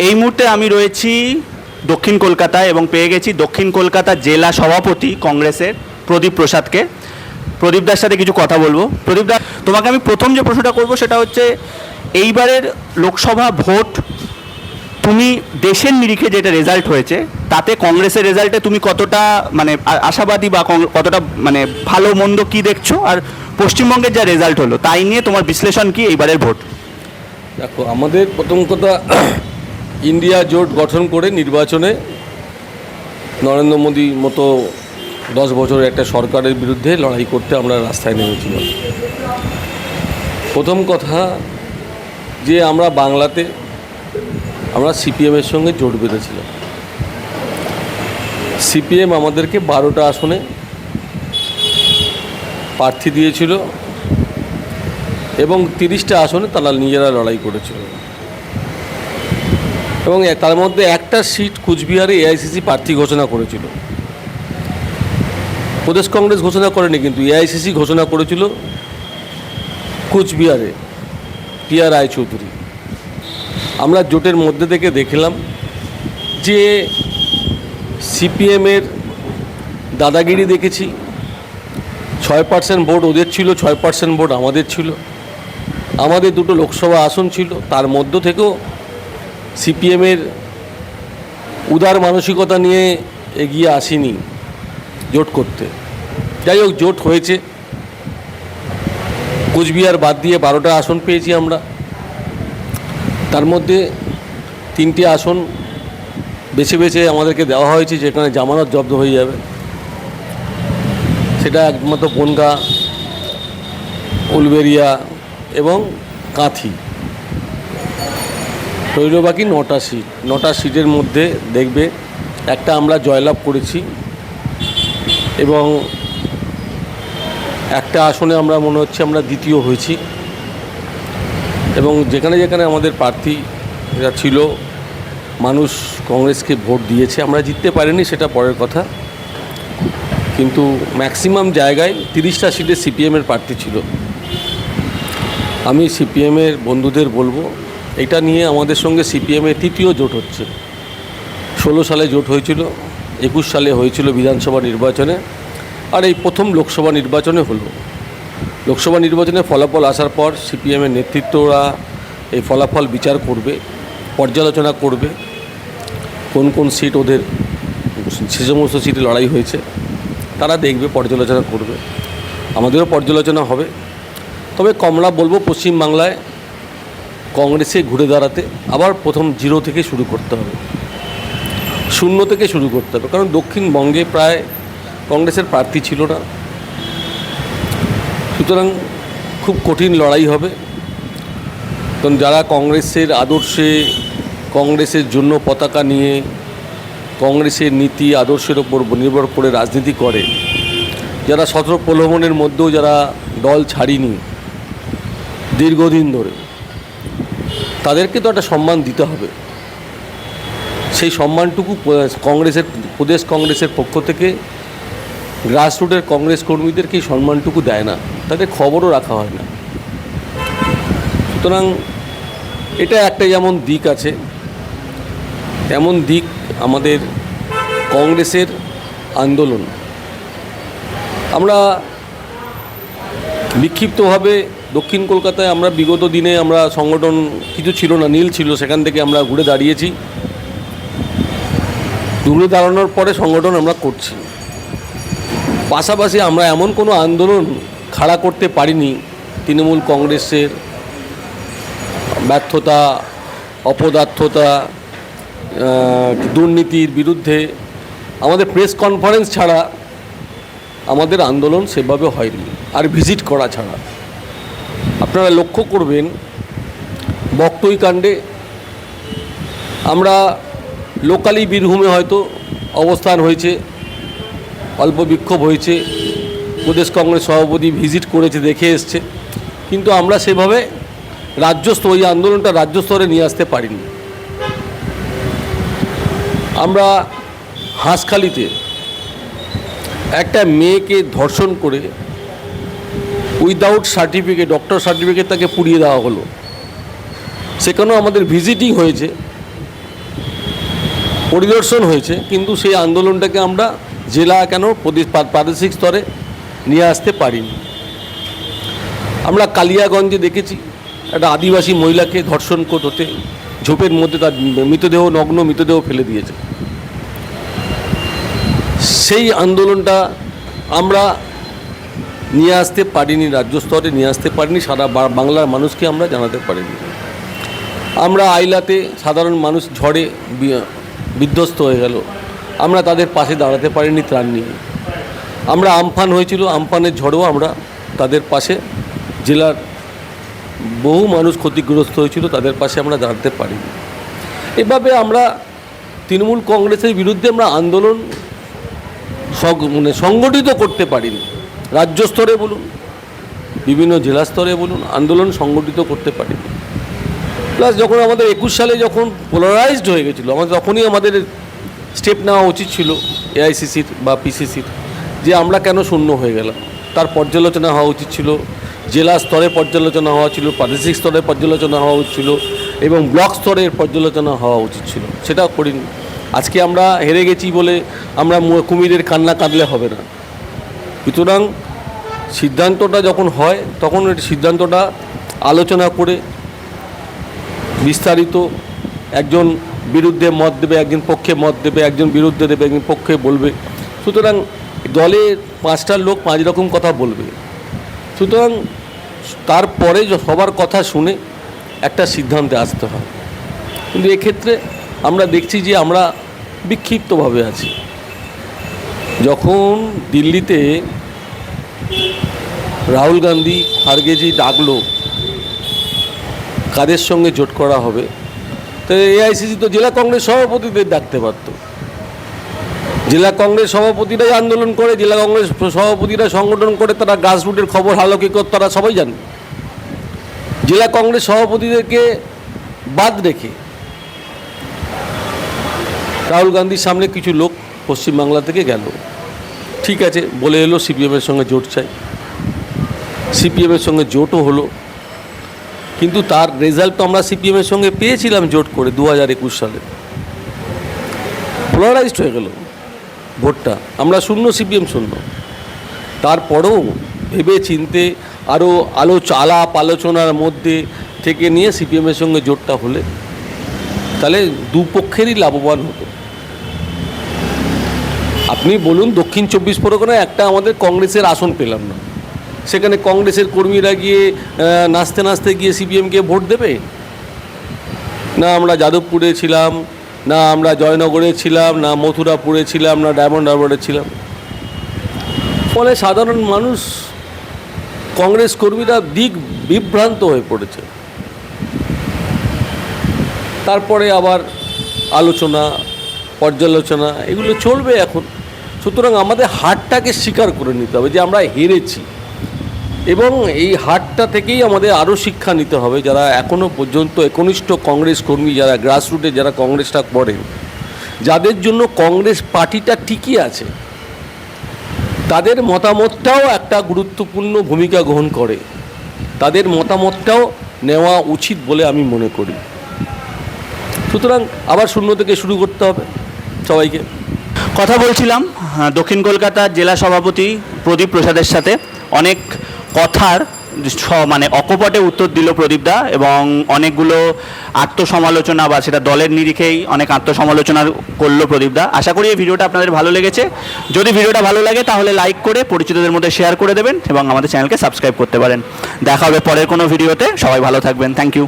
এই মুহূর্তে আমি রয়েছি দক্ষিণ কলকাতায় এবং পেয়ে গেছি দক্ষিণ কলকাতা জেলা সভাপতি কংগ্রেসের প্রদীপ প্রসাদকে। প্রদীপ দার সাথে কিছু কথা বলবো। প্রদীপ দা, তোমাকে আমি প্রথম যে প্রশ্নটা করবো সেটা হচ্ছে, এইবারের লোকসভা ভোট তুমি দেশের নিরিখে যেটা রেজাল্ট হয়েছে তাতে কংগ্রেসের রেজাল্টে তুমি কতটা মানে আশাবাদী বা কতটা মানে ভালো মন্দ কি দেখছো, আর পশ্চিমবঙ্গের যা রেজাল্ট হলো তাই নিয়ে তোমার বিশ্লেষণ কি এইবারের ভোট? দেখো, আমাদের প্রথম কথা, ইন্ডিয়া জোট গঠন করে নির্বাচনে নরেন্দ্র মোদী মতো 10 বছরের একটা সরকারের বিরুদ্ধে লড়াই করতে আমরা রাস্তায় নেমেছিলাম। প্রথম কথা যে আমরা বাংলাতে আমরা সিপিএমের সঙ্গে জোট বেঁধেছিলাম। সিপিএম আমাদেরকে 12টা আসনে প্রার্থী দিয়েছিল এবং 30টা আসনে তারা নিজেরা লড়াই করেছিল, এবং তার মধ্যে একটা সিট কুচবিহারে এআইসিসি প্রার্থী ঘোষণা করেছিল। প্রদেশ কংগ্রেস ঘোষণা করেনি, কিন্তু এআইসিসি ঘোষণা করেছিল কুচবিহারে টিআর রায়চৌধুরী। আমরা জোটের মধ্যে থেকে দেখলাম যে সিপিএমের দাদাগিরি দেখেছি। 6% ভোট ওদের ছিল, 6% ভোট আমাদের ছিল। আমাদের দুটো লোকসভা আসন ছিল, তার মধ্য থেকেও সিপিএমের উদার মানসিকতা নিয়ে এগিয়ে আসেনি জোট করতে। যাই হোক, জোট হয়েছে। কুচবিহার বাদ দিয়ে 12টা আসন পেয়েছি আমরা। তার মধ্যে 3টে আসন বেছে বেছে আমাদেরকে দেওয়া হয়েছে যেখানে জামানত জব্দ হয়ে যাবে। সেটা একমাত্র বনগাঁ, উলবেড়িয়া এবং কাঁথি। রইল বাকি 9টা সিট। 9টা সিটের মধ্যে দেখবে একটা আমরা জয়লাভ করেছি এবং একটা আসনে আমরা মনে হচ্ছে আমরা দ্বিতীয় হয়েছি, এবং যেখানে যেখানে আমাদের প্রার্থীরা ছিল মানুষ কংগ্রেসকে ভোট দিয়েছে। আমরা জিততে পারিনি, সেটা পরের কথা, কিন্তু ম্যাক্সিমাম জায়গায় 30টা সিটে সিপিএমের প্রার্থী ছিল। আমি সিপিএমের বন্ধুদের বলবো, এটা নিয়ে আমাদের সঙ্গে সিপিএমের তৃতীয় জোট হচ্ছে। 16 সালে জোট হয়েছিল, 21 সালে হয়েছিল বিধানসভা নির্বাচনে, আর এই প্রথম লোকসভা নির্বাচনে হলো। লোকসভা নির্বাচনে ফলাফল আসার পর সিপিএমের নেতৃত্বরা এই ফলাফল বিচার করবে, পর্যালোচনা করবে, কোন কোন সিট ওদের সে সমস্ত সিটে লড়াই হয়েছে তারা দেখবে, পর্যালোচনা করবে। আমাদেরও পর্যালোচনা হবে। তবে কমলা বলবো, পশ্চিমবাংলায় কংগ্রেসে ঘুরে দাঁড়াতে আবার প্রথম 0 থেকে শুরু করতে হবে, 0 থেকে শুরু করতে হবে। কারণ দক্ষিণবঙ্গে প্রায় কংগ্রেসের প্রার্থী ছিল না, সুতরাং খুব কঠিন লড়াই হবে। কারণ যারা কংগ্রেসের আদর্শে, কংগ্রেসের জন্য পতাকা নিয়ে, কংগ্রেসের নীতি আদর্শের ওপর নির্ভর করে রাজনীতি করে, যারা শত্রু প্রলোভনের মধ্যেও যারা দল ছাড়িনি দীর্ঘদিন ধরে, তাদেরকে তো একটা সম্মান দিতে হবে। সেই সম্মানটুকু কংগ্রেসের, প্রদেশ কংগ্রেসের পক্ষ থেকে গ্রাসরুটের কংগ্রেস কর্মীদেরকে এই সম্মানটুকু দেয় না, তাদের খবরও রাখা হয় না। সুতরাং এটা একটা যেমন দিক আছে, তেমন দিক আমাদের কংগ্রেসের আন্দোলন। আমরা বিক্ষিপ্তভাবে দক্ষিণ কলকাতায় আমরা বিগত দিনে আমরা সংগঠন কিছু ছিল না, নীল ছিল, সেখান থেকে আমরা ঘুরে দাঁড়িয়েছি। ঘুরে দাঁড়ানোর পরে সংগঠন আমরা করছি। পাশাপাশি আমরা এমন কোনো আন্দোলন খাড়া করতে পারিনি তৃণমূল কংগ্রেসের ব্যর্থতা, অপদার্থতা, দুর্নীতির বিরুদ্ধে। আমাদের প্রেস কনফারেন্স ছাড়া আমাদের আন্দোলন সেভাবে হয়নি, আর ভিজিট করা ছাড়া। আপনারা লক্ষ্য করবেন, বকটুই কাণ্ডে আমরা লোকালি বীরভূমে হয়তো অবস্থান হয়েছে, অল্প বিক্ষোভ হয়েছে, প্রদেশ কংগ্রেস সভাপতি ভিজিট করেছে, দেখে এসছে, কিন্তু আমরা সেভাবে ওই আন্দোলনটা রাজ্য স্তরে নিয়ে আসতে পারিনি। আমরা হাঁসখালিতে একটা মেয়েকে ধর্ষণ করে উইদাউট সার্টিফিকেট, ডক্টর সার্টিফিকেট তাকে পুড়িয়ে দেওয়া হলো। সেখানেও আমাদের ভিজিটিং হয়েছে, পরিদর্শন হয়েছে, কিন্তু সেই আন্দোলনটাকে আমরা জেলা কেন প্রাদেশিক স্তরে নিয়ে আসতে পারিনি। আমরা কালিয়াগঞ্জে দেখেছি একটা আদিবাসী মহিলাকে ধর্ষণ করতে ঝোপের মধ্যে তার নগ্ন মৃতদেহ ফেলে দিয়েছে। সেই আন্দোলনটা আমরা নিয়ে আসতে পারিনি, রাজ্য স্তরে নিয়ে আসতে পারিনি, সারা বাংলার মানুষকে আমরা জানাতে পারিনি। আমরা আইলাতে সাধারণ মানুষ ঝড়ে বিধ্বস্ত হয়ে গেল, আমরা তাদের পাশে দাঁড়াতে পারিনি ত্রাণ নিয়ে। আমরা আমফান হয়েছিল, আমফানের ঝড়েও আমরা তাদের পাশে, জেলার বহু মানুষ ক্ষতিগ্রস্ত হয়েছিল, তাদের পাশে আমরা দাঁড়াতে পারিনি। এভাবে আমরা তৃণমূল কংগ্রেসের বিরুদ্ধে আমরা আন্দোলন সংগঠিত করতে পারিনি। রাজ্য স্তরে বলুন, বিভিন্ন জেলা স্তরে বলুন, আন্দোলন সংগঠিত করতে পারিনি। প্লাস যখন আমাদের 21 সালে যখন পোলারাইজড হয়ে গেছিলো, তখনই আমাদের স্টেপ নেওয়া উচিত ছিল এআইসিসির বা পিসিসির, যে আমরা কেন শূন্য হয়ে গেলাম। তার পর্যালোচনা হওয়া উচিত ছিল, জেলা স্তরে পর্যালোচনা হওয়া ছিল, প্রাদেশিক স্তরে পর্যালোচনা হওয়া উচিত ছিল এবং ব্লক স্তরের পর্যালোচনা হওয়া উচিত ছিল। সেটা করিনি। আজকে আমরা হেরে গেছি বলে আমরা কুমিরের কান্না কাঁদলে হবে না। সুতরাং সিদ্ধান্তটা যখন হয় তখন সিদ্ধান্তটা আলোচনা করে বিস্তারিত, একজন বিরুদ্ধে মত দেবে, একজন পক্ষে মত দেবে, একজন বিরুদ্ধে দেবে, একজন পক্ষে বলবে। সুতরাং দলে 5টা লোক 5 রকম কথা বলবে। সুতরাং তারপরে সবার কথা শুনে একটা সিদ্ধান্তে আসতে হয়। কিন্তু এক্ষেত্রে আমরা দেখছি যে আমরা বিক্ষিপ্তভাবে আছি। যখন দিল্লিতে রাহুল গান্ধী খার্গেজি ডাকলো কাদের সঙ্গে জোট করা হবে, তো এআইসিসি তো জেলা কংগ্রেস সভাপতিদের ডাকতে পারত। জেলা কংগ্রেস সভাপতিরাই আন্দোলন করে, জেলা কংগ্রেস সভাপতিরা সংগঠন করে, তারা গ্রাসরুটের খবর হালকিকত তারা সবাই জানে। জেলা কংগ্রেস সভাপতিদেরকে বাদ রেখে রাহুল গান্ধীর সামনে কিছু লোক পশ্চিমবাংলা থেকে গেল, ঠিক আছে বলে এলো সিপিএমের সঙ্গে জোট চাই। সিপিএমের সঙ্গে জোটও হলো, কিন্তু তার রেজাল্ট তো আমরা সিপিএমের সঙ্গে পেয়েছিলাম জোট করে 2021 সালে। পোলারাইজড হয়ে গেল ভোটটা, আমরা শূন্য, সিপিএম শূন্য। তারপরেও ভেবে চিনতে আরও আলাপ আলোচনার মধ্যে থেকে নিয়ে সিপিএমের সঙ্গে জোটটা হলে তাহলে দুপক্ষেরই লাভবান হতো। আপনি বলুন, দক্ষিণ 24 পরগনায় একটা আমাদের কংগ্রেসের আসন পেলাম না, সেখানে কংগ্রেসের কর্মীরা গিয়ে নাচতে নাচতে গিয়ে সিপিএমকে ভোট দেবে না? আমরা যাদবপুরে ছিলাম না, আমরা জয়নগরে ছিলাম না, মথুরাপুরে ছিলাম না, ডায়মন্ড হারবারে ছিলাম। ফলে সাধারণ মানুষ, কংগ্রেস কর্মীরা বিভ্রান্ত হয়ে পড়েছে। তারপরে আবার আলোচনা, পর্যালোচনা এগুলো চলবে এখন। সুতরাং আমাদের হারটাকে স্বীকার করে নিতে হবে যে আমরা হেরেছি, এবং এই হারটা থেকেই আমাদের আরও শিক্ষা নিতে হবে। যারা এখনও পর্যন্ত একনিষ্ঠ কংগ্রেস কর্মী, যারা গ্রাসরুটে যারা কংগ্রেসটা করেন, যাদের জন্য কংগ্রেস পার্টিটা টিকে আছে, তাদের মতামতটাও একটা গুরুত্বপূর্ণ ভূমিকা গ্রহণ করে। তাদের মতামতটাও নেওয়া উচিত বলে আমি মনে করি। সুতরাং আবার শূন্য থেকে শুরু করতে হবে সবাইকে। কথা বলছিলাম দক্ষিণ কলকাতার জেলা সভাপতি প্রদীপ প্রসাদের সাথে। অনেক কথার মানে অকপটে উত্তর দিল প্রদীপদা, এবং অনেকগুলো আত্মসমালোচনা বা সেটা দলের নিরিখেই অনেক আত্মসমালোচনা করলো প্রদীপদা। আশা করি এই ভিডিওটা আপনাদের ভালো লেগেছে। যদি ভিডিওটা ভালো লাগে তাহলে লাইক করে পরিচিতদের মধ্যে শেয়ার করে দেবেন এবং আমাদের চ্যানেলকে সাবস্ক্রাইব করতে পারেন। দেখা হবে পরের কোনো ভিডিওতে। সবাই ভালো থাকবেন। Thank you.